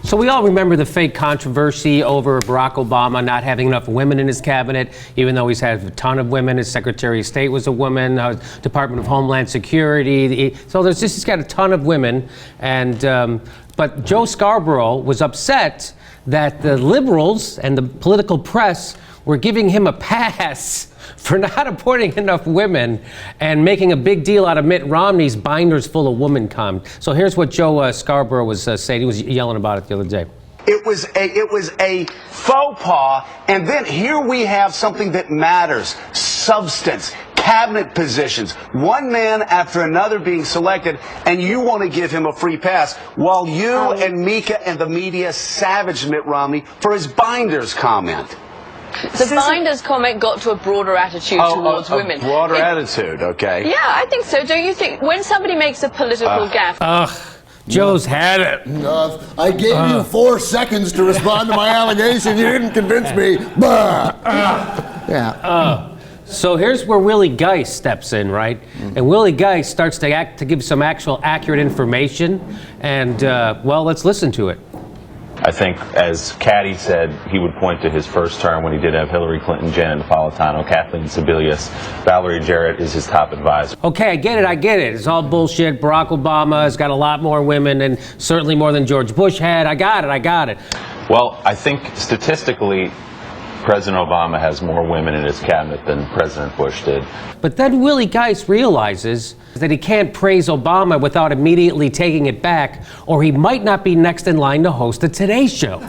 So we all remember the fake controversy over Barack Obama not having enough women in his cabinet, even though he's had a ton of women. His Secretary of State was a woman, Department of Homeland Security. So he's got a ton of women. And but Joe Scarborough was upset that the liberals and the political press were giving him a pass for not appointing enough women and making a big deal out of Mitt Romney's binders full of woman comment. So here's what Joe Scarborough was saying. He was yelling about it the other day. It was a faux pas, and then here we have something that matters: substance, cabinet positions, one man after another being selected, and you want to give him a free pass, while you and Mika and the media savaged Mitt Romney for his binders comment. The binders comment got to a broader attitude towards women. Broader attitude, okay. Yeah, I think so. Don't you think when somebody makes a political gaffe? Joe's had it. I gave you 4 seconds to respond to my allegation. You didn't convince me. So here's where Willie Geist steps in, right? And Willie Geist starts to give some actual accurate information. And, well, let's listen to it. I think, as Caddy said, he would point to his first term when he did have Hillary Clinton, Janet Napolitano, Kathleen Sebelius. Valerie Jarrett is his top advisor. Okay, I get it. It's all bullshit. Barack Obama has got a lot more women, and certainly more than George Bush had. I got it. Well, I think statistically, President Obama has more women in his cabinet than President Bush did. But then Willie Geist realizes that he can't praise Obama without immediately taking it back, or he might not be next in line to host the Today Show.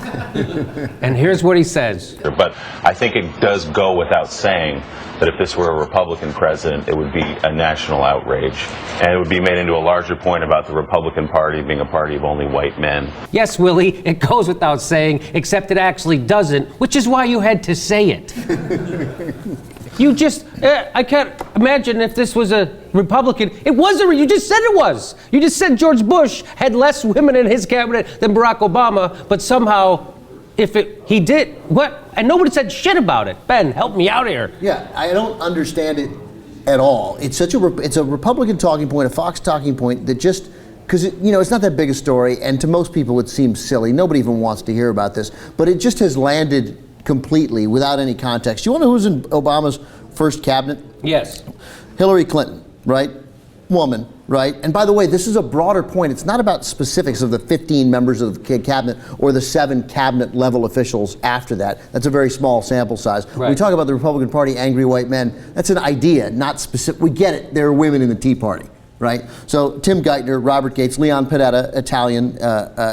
And here's what he says. But I think it does go without saying that if this were a Republican president, it would be a national outrage. And it would be made into a larger point about the Republican Party being a party of only white men. Yes, Willie, it goes without saying, except it actually doesn't, which is why you had to say it. I can't imagine if this was a Republican. It wasn't. You just said it was. You just said George Bush had less women in his cabinet than Barack Obama, but somehow, he did, what? And nobody said shit about it. Ben, help me out here. Yeah, I don't understand it at all. It's it's a Republican talking point, a Fox talking point that just, because it's not that big a story, and to most people it seems silly. Nobody even wants to hear about this, but it just has landed completely without any context. You want to know who's in Obama's first cabinet? Yes. Hillary Clinton, right? Woman, right? And by the way, this is a broader point. It's not about specifics of the 15 members of the cabinet or the 7 cabinet level officials after that. That's a very small sample size. Right. When we talk about the Republican Party, angry white men, that's an idea, not specific. We get it. There are women in the Tea Party, right? So Tim Geithner, Robert Gates, Leon Panetta, Italian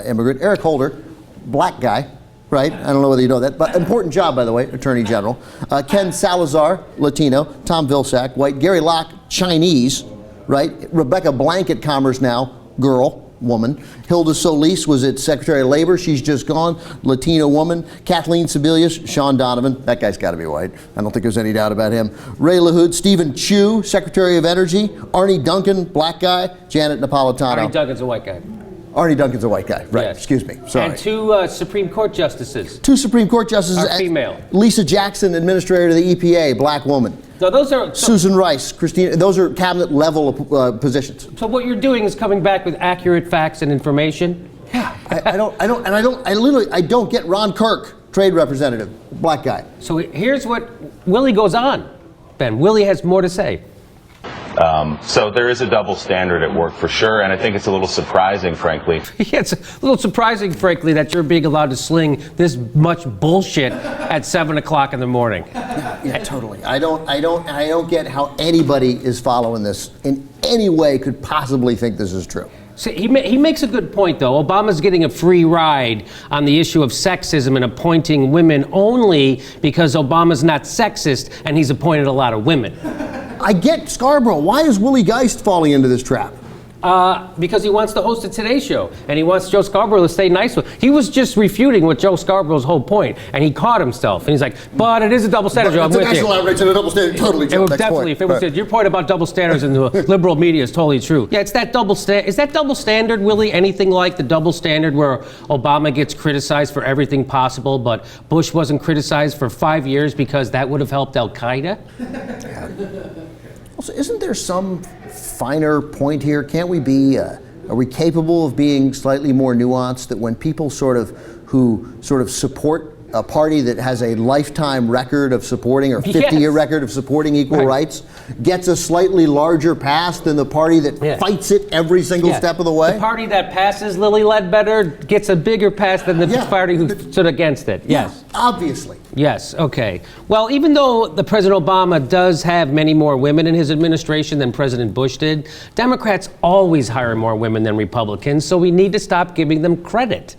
immigrant, Eric Holder, black guy, right? I don't know whether you know that, but important job, by the way, Attorney General. Ken Salazar, Latino. Tom Vilsack, white. Gary Locke, Chinese, right? Rebecca Blanket, Commerce Now, girl, woman. Hilda Solis was at Secretary of Labor. She's just gone. Latino woman. Kathleen Sebelius, Sean Donovan. That guy's got to be white. I don't think there's any doubt about him. Ray LaHood, Stephen Chu, Secretary of Energy. Arnie Duncan, black guy. Janet Napolitano. Arnie Duncan's a white guy. Arnie Duncan's a white guy, right? Yes. Excuse me. Sorry. And 2 Supreme Court justices. 2 Supreme Court justices are female. Lisa Jackson, administrator of the EPA, black woman. No, those are Susan Rice, Christina. Those are cabinet level positions. So what you're doing is coming back with accurate facts and information. Yeah, I don't get Ron Kirk, trade representative, black guy. So here's what Willie goes on. Ben, Willie has more to say. So there is a double standard at work for sure, and I think it's a little surprising, frankly. Yeah, it's a little surprising, frankly, that you're being allowed to sling this much bullshit at 7 o'clock in the morning. Yeah, totally. I don't get how anybody is following this in any way could possibly think this is true. See, he makes a good point, though. Obama's getting a free ride on the issue of sexism and appointing women only because Obama's not sexist and he's appointed a lot of women. I get Scarborough. Why is Willie Geist falling into this trap? Because he wants to host a Today Show, and he wants Joe Scarborough to stay nice with him. He was just refuting what Joe Scarborough's whole point, and he caught himself. And he's like, but it is a double standard, Joe. I'm with you. It's a national outrage and a double standard. Totally true. It would definitely, if it was your point about double standards in the liberal media is totally true. Yeah, it's that double standard. Is that double standard, Willie, anything like the double standard where Obama gets criticized for everything possible, but Bush wasn't criticized for 5 years because that would have helped Al-Qaeda? Also, isn't there some finer point here? Can't we be Are we capable of being slightly more nuanced, that when people who support a party that has a lifetime record of supporting, or 50-year record of supporting equal rights, gets a slightly larger pass than the party that fights it every single step of the way? The party that passes Lilly Ledbetter gets a bigger pass than the party who stood against it. Yes. Obviously. Yes, okay. Well, even though the President Obama does have many more women in his administration than President Bush did, Democrats always hire more women than Republicans, so we need to stop giving them credit.